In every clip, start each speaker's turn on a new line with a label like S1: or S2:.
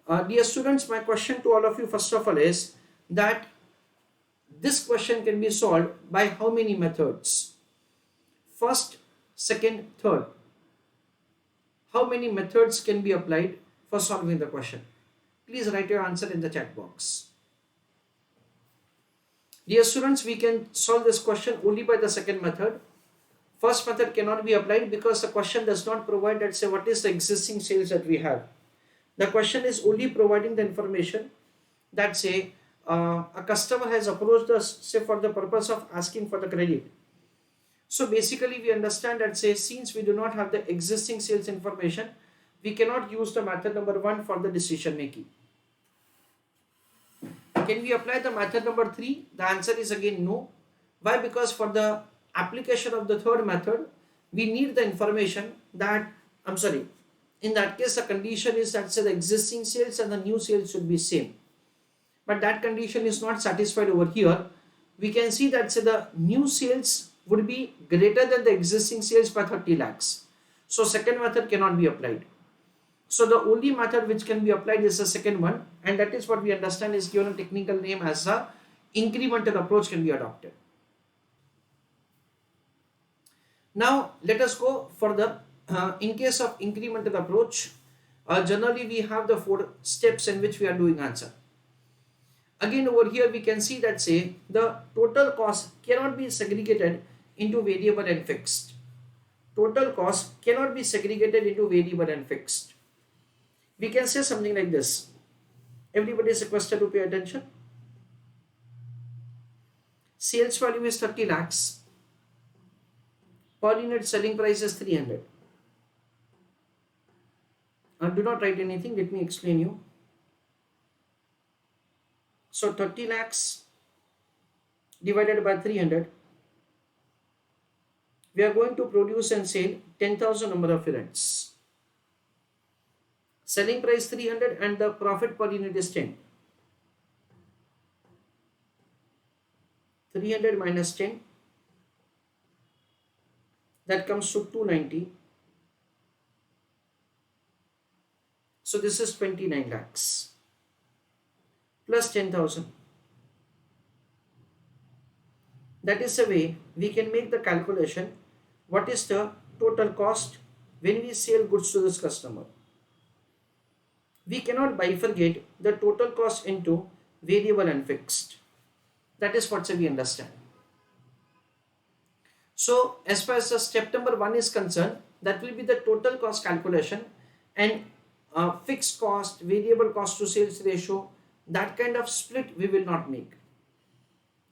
S1: Dear students, my question to all of you first of all is that this question can be solved by how many methods? First, second, third. How many methods can be applied for solving the question? Please write your answer in the chat box. Dear students, we can solve this question only by the second method. First method cannot be applied because the question does not provide, let's say, what is the existing sales that we have. The question is only providing the information that say a customer has approached us, say, for the purpose of asking for the credit. So basically we understand that, say, since we do not have the existing sales information, we cannot use the method number 1 for the decision making. Can we apply the method number 3? The answer is again no. Why? Because for the application of the third method, we need the information that, I'm sorry, in that case the condition is that, say, the existing sales and the new sales should be same. But that condition is not satisfied over here. We can see that, say, the new sales would be greater than the existing sales by 30 lakhs. So second method cannot be applied. So the only method which can be applied is the second one, and that is what we understand is given a technical name as a incremental approach can be adopted. Now let us go further. In case of incremental approach, generally we have the 4 steps in which we are doing answer. Again over here we can see that, say, the total cost cannot be segregated into variable and fixed. Total cost cannot be segregated into variable and fixed. We can say something like this. Everybody is requested to pay attention. Sales value is 30 lakhs. Per unit selling price is 300. Do not write anything. Let me explain you. So 30 lakhs divided by 300. We are going to produce and sell 10,000 number of units. Selling price 300 and the profit per unit is 10. 300 minus 10, that comes to 290. So this is 29 lakhs plus 10,000. That is the way we can make the calculation. What is the total cost when we sell goods to this customer? We cannot bifurcate the total cost into variable and fixed. That is what we understand. So as far as the step number 1 is concerned, that will be the total cost calculation, and fixed cost, variable cost to sales ratio, that kind of split we will not make.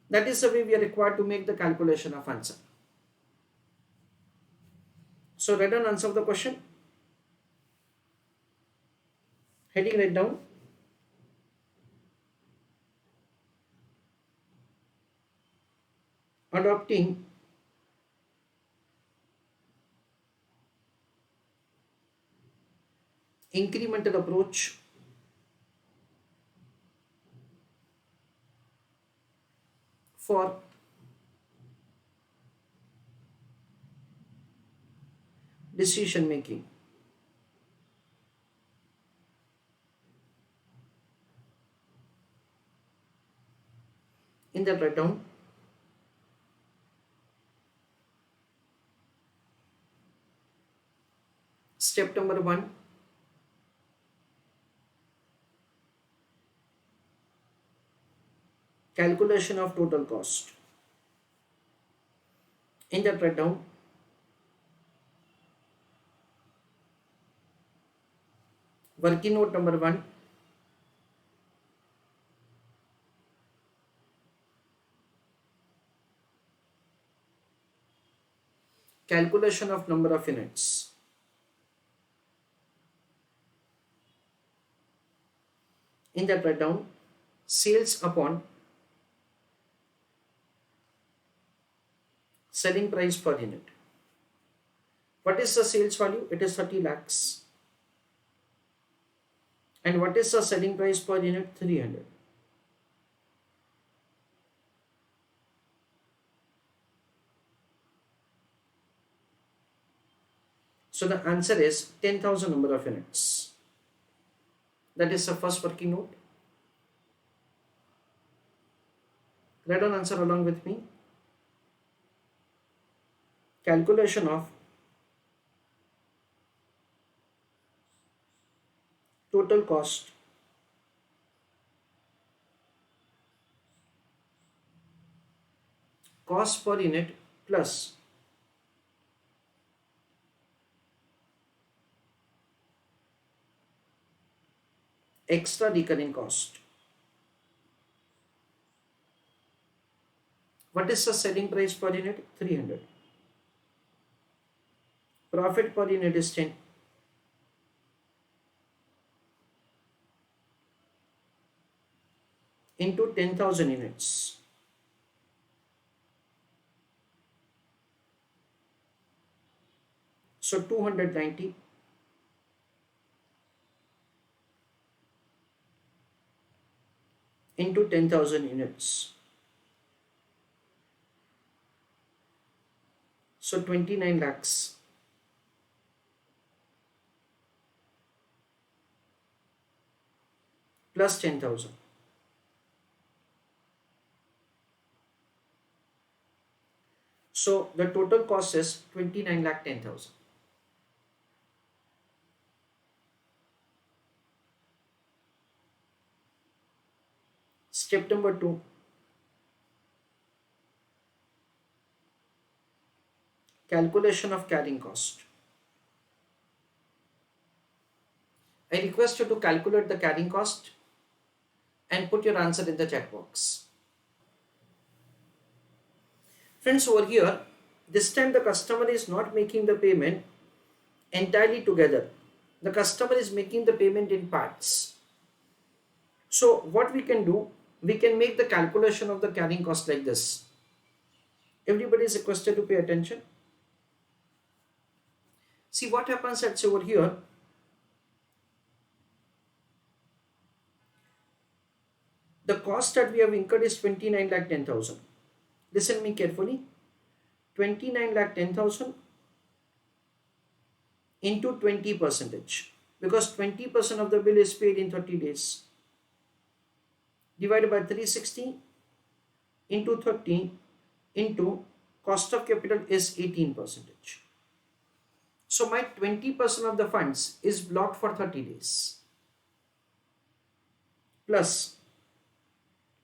S1: That is the way we are required to make the calculation of answer. So write down answer of the question. Heading right down. Adopting incremental approach for decision making. In that write down step number 1, calculation of total cost. In that write down working note number 1, calculation of number of units. In that write down sales upon selling price per unit. What is the sales value? It is 30 lakhs. And what is the selling price per unit? 300. So the answer is 10,000 number of units. That is the first working note. Write down answer along with me. Calculation of total cost per unit plus extra recurring cost. What is the selling price per unit? 300. Profit per unit is 10. Into 10,000 units. So 290 into 10,000 units. So 29 lakhs. Plus 10,000. So the total cost is 29 lakh 10,000. Step number 2. Calculation of carrying cost. I request you to calculate the carrying cost and put your answer in the chat box. Friends, over here, this time the customer is not making the payment entirely together. The customer is making the payment in parts. So what we can do, we can make the calculation of the carrying cost like this. Everybody is requested to pay attention. See what happens at over here. The cost that we have incurred is 29 lakh 10,000. Listen me carefully. 29 lakh 10,000 into 20%, because 20% of the bill is paid in 30 days, divided by 360 into 30 into cost of capital is 18%. So my 20% of the funds is blocked for 30 days plus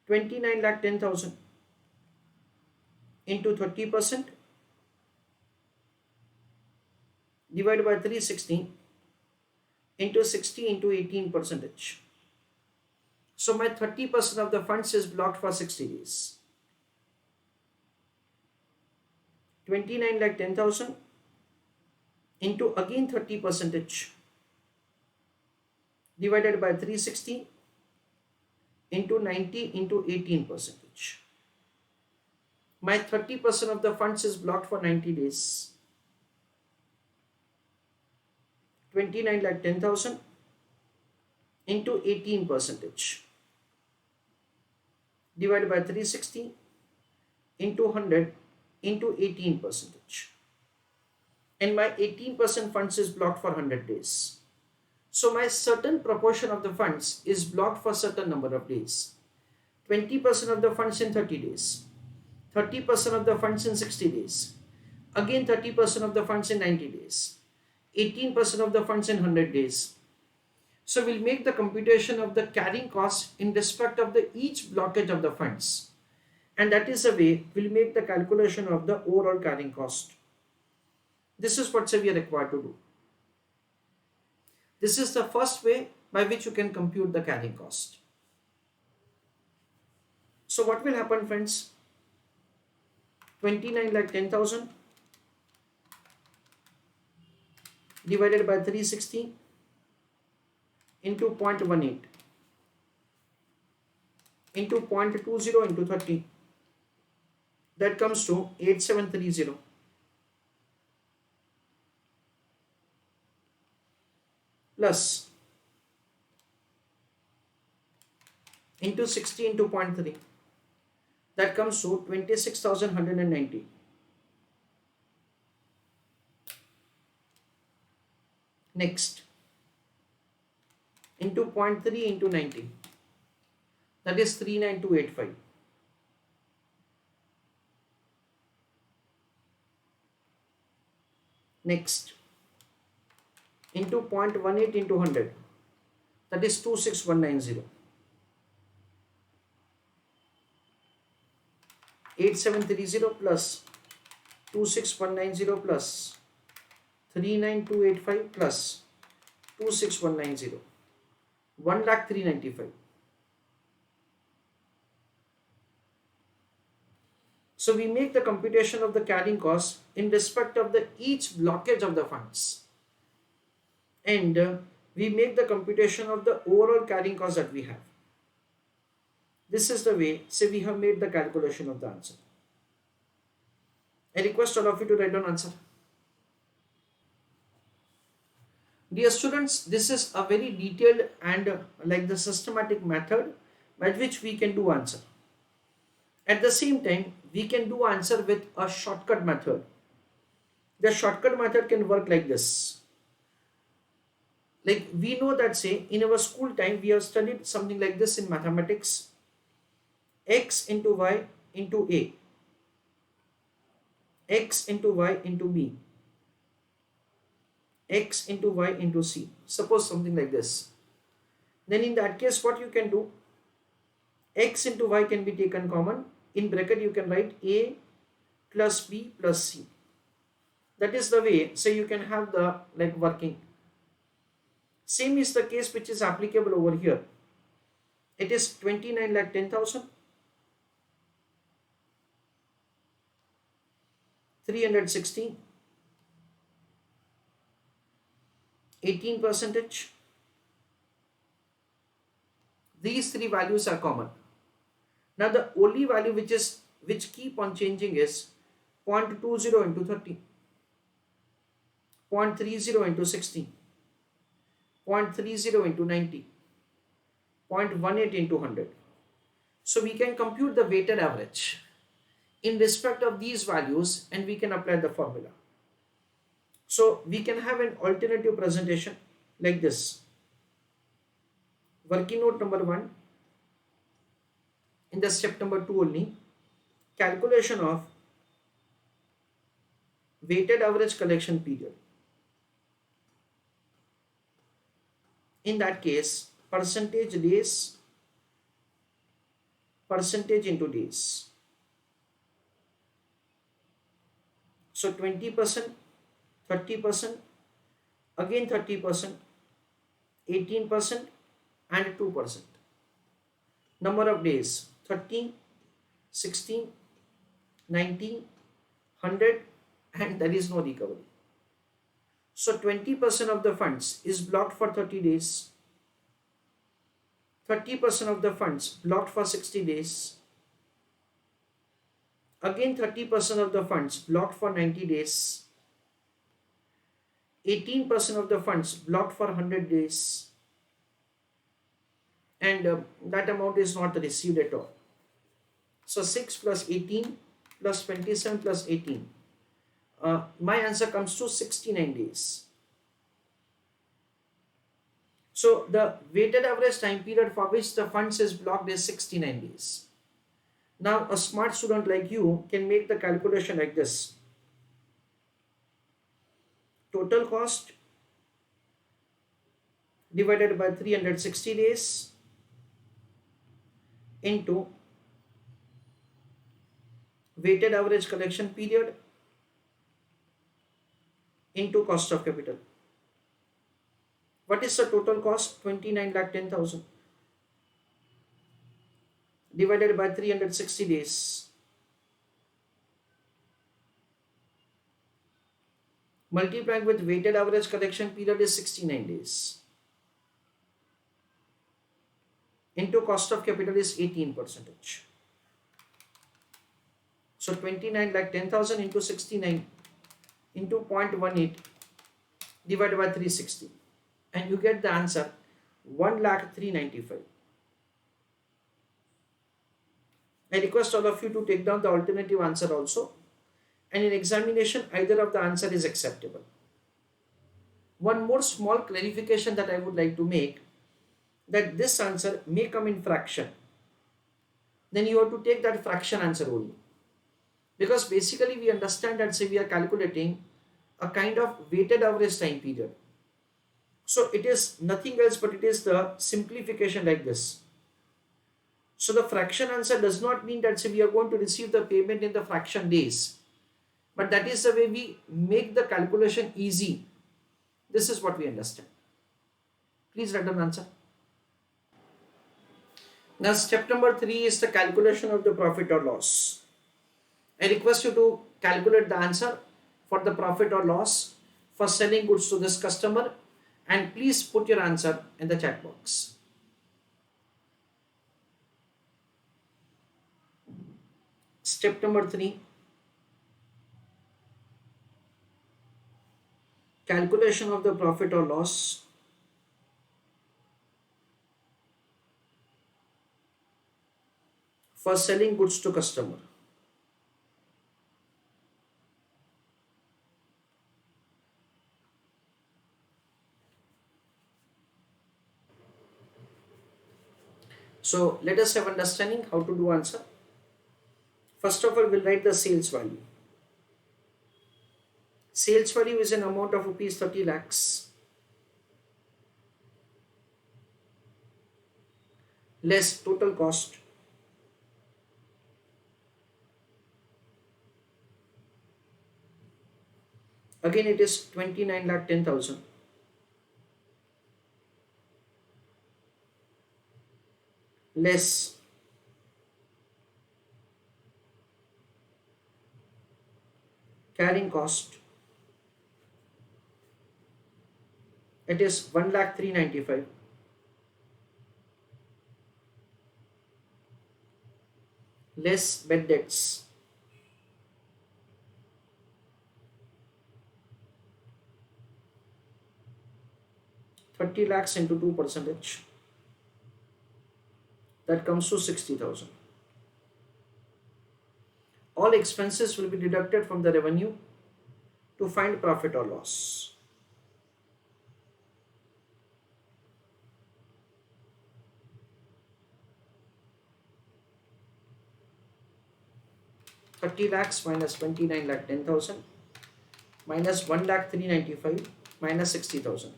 S1: 29 lakh 10,000 into 30% divided by 360 into 60 into 18%. So my 30% of the funds is blocked for 60 days. 29 lakh 10,000 into again 30% divided by 360 into 90 into 18%. My 30% of the funds is blocked for 90 days. 29 lakh 10,000 into 18% divided by 360 into 100 into 18%. And my 18% funds is blocked for 100 days. So my certain proportion of the funds is blocked for certain number of days. 20% of the funds in 30 days. 30% of the funds in 60 days. Again 30% of the funds in 90 days. 18% of the funds in 100 days. So we'll make the computation of the carrying cost in respect of the each blockage of the funds. And that is the way we'll make the calculation of the overall carrying cost. This is what we are required to do. This is the first way by which you can compute the carrying cost. So what will happen, friends? 29 lakh 10,000 divided by 360 into 0.18 into 0.20 into 30. That comes to 8730 plus into 60 into 0.3. That comes to 26,190. Next, into 0.3 into 90. That is 39285. Next, into 0.18 into 100. That is 26190. 8730 plus 26190 plus 39285 plus 26190. 1,03,95. So we make the computation of the carrying cost in respect of the each blockage of the funds, and we make the computation of the overall carrying cost that we have. This is the way, say, we have made the calculation of the answer. I request all of you to write down answer. Dear students, this is a very detailed and like the systematic method by which we can do answer. At the same time, we can do answer with a shortcut method. The shortcut method can work like this. Like we know that, say, in our school time, we have studied something like this in mathematics. X into y into a. X into y into b. X into y into c. Suppose something like this. Then in that case, what you can do? X into y can be taken common. In bracket, you can write a plus b plus c. That is the way, so you can have the like working. Same is the case which is applicable over here. It is 29,10,000. 360. 18%. These three values are common. Now the only value which keep on changing is 0.20 into 30, 0.30 into 60, 0.30 into 90, 0.18 into 100. So we can compute the weighted average in respect of these values and we can apply the formula. So we can have an alternative presentation like this. Working note number 1, in the step number 2 only, calculation of weighted average collection period. In that case, percentage days, percentage into days. So 20%, 30%, again 30%, 18% and 2%. Number of days, 30, 60, 90, 100 and there is no recovery. So 20% of the funds is blocked for 30 days, 30% of the funds blocked for 60 days, again 30% of the funds blocked for 90 days, 18% of the funds blocked for 100 days, and that amount is not received at all. So 6 plus 18 plus 27 plus 18. My answer comes to 69 days. So the weighted average time period for which the funds is blocked is 69 days. Now a smart student like you can make the calculation like this. Total cost divided by 360 days into weighted average collection period into cost of capital. What is the total cost? 29,10,000 divided by 360 days multiplied with weighted average collection period is 69 days into cost of capital is 18%. So 29,10,000 into 69 into 0.18 divided by 360 and you get the answer 1,03,95. I request all of you to take down the alternative answer also, and in examination either of the answer is acceptable. One more small clarification that I would like to make. that this answer may come in fraction, then you have to take that fraction answer only. Because basically we understand that say we are calculating a kind of weighted average time period. So it is nothing else but it is the simplification like this. So the fraction answer does not mean that say we are going to receive the payment in the fraction days, but that is the way we make the calculation easy. This is what we understand. Please write down answer. Now step number 3 is the calculation of the profit or loss. I request you to calculate the answer for the profit or loss for selling goods to this customer, and please put your answer in the chat box. Step number 3, calculation of the profit or loss for selling goods to customer. So let us have understanding how to do answer. First of all, we'll write the sales value. Sales value is an amount of rupees 30 lakhs less total cost again it is 29 lakh 10,000 less carrying cost, it is 1 lakh 395 less bad debts, $30 lakhs into 2%, that comes to 60,000. All expenses will be deducted from the revenue to find profit or loss. $30 lakhs minus 29 lakh 10,000 minus 1 lakh 395 minus 60,000.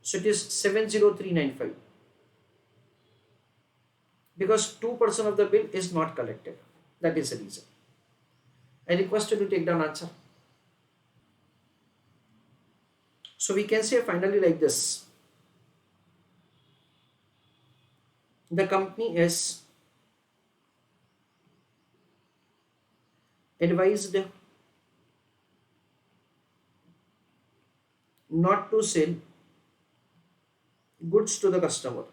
S1: So it is 70395 because 2% of the bill is not collected. That is the reason. I request you to take down answer. So we can say finally like this. The company is advised not to sell goods to the customer.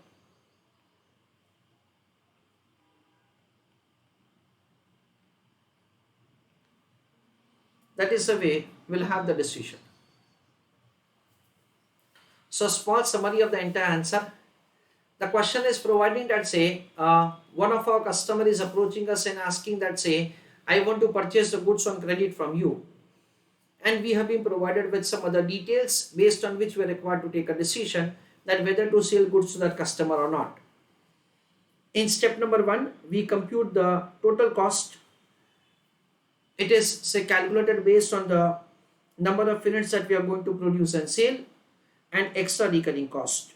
S1: That is the way we'll have the decision. So small summary of the entire answer. The question is providing that say one of our customer is approaching us and asking that say I want to purchase the goods on credit from you, and we have been provided with some other details based on which we are required to take a decision that whether to sell goods to that customer or not. In step number 1, we compute the total cost. It is say calculated based on the number of units that we are going to produce and sell and extra recurring cost.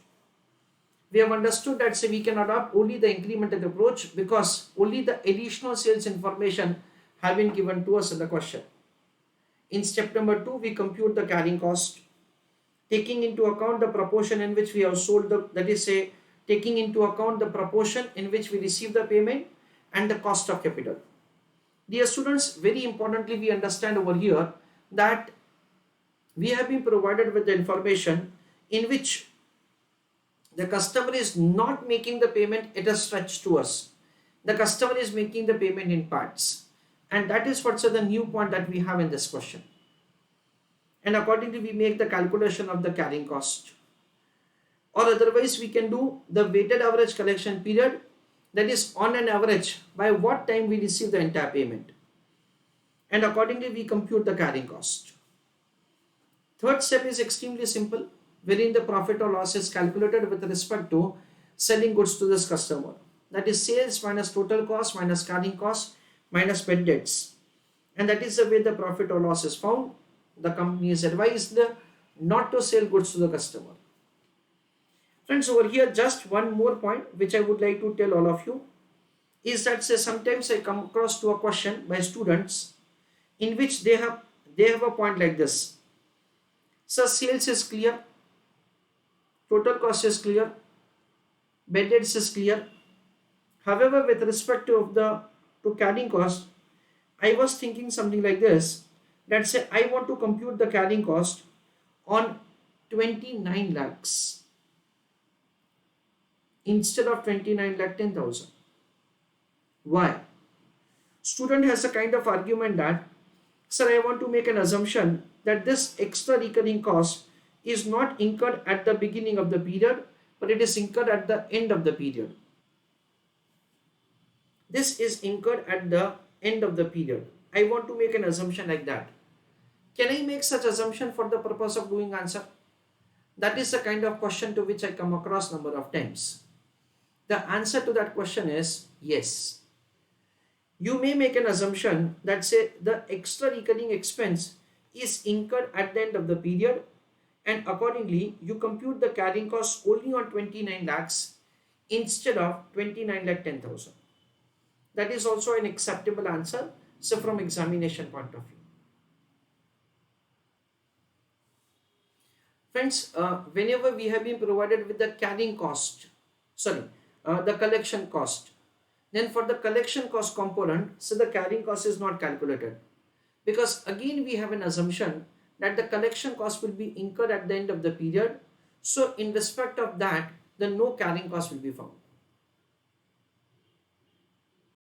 S1: We have understood that say we can adopt only the incremental approach because only the additional sales information have been given to us in the question. In step number 2, we compute the carrying cost, taking into account the proportion in which we have sold the, that is say taking into account the proportion in which we receive the payment and the cost of capital. Dear students, very importantly we understand over here that we have been provided with the information in which the customer is not making the payment at a stretch to us. The customer is making the payment in parts. And that is what's the new point that we have in this question. And accordingly, we make the calculation of the carrying cost. Or otherwise, we can do the weighted average collection period, that is on an average by what time we receive the entire payment. And accordingly, we compute the carrying cost. Third step is extremely simple, wherein the profit or loss is calculated with respect to selling goods to this customer. That is sales minus total cost minus carrying cost minus bad debts. And that is the way the profit or loss is found. The company is advised not to sell goods to the customer. Friends, over here just one more point which I would like to tell all of you is that say sometimes I come across to a question by students in which they have a point like this. So sales is clear, total cost is clear, bad debts is clear. However, with respect to carrying cost, I was thinking something like this. Let's say I want to compute the carrying cost on 29 lakhs instead of 29 lakh 10,000. Why? Student has a kind of argument that, sir, I want to make an assumption that this extra recurring cost is not incurred at the beginning of the period, but it is incurred at the end of the period. This is incurred at the end of the period. I want to make an assumption like that. Can I make such assumption for the purpose of doing answer? That is the kind of question to which I come across number of times. The answer to that question is yes. You may make an assumption that say the extra recurring expense is incurred at the end of the period, and accordingly you compute the carrying cost only on 29 lakhs instead of 29 lakh 10,000. That is also an acceptable answer, so from examination point of view. Friends, whenever we have been provided with the carrying cost, the collection cost, then for the collection cost component, so the carrying cost is not calculated. Because again we have an assumption that the collection cost will be incurred at the end of the period. So in respect of that, the no carrying cost will be found.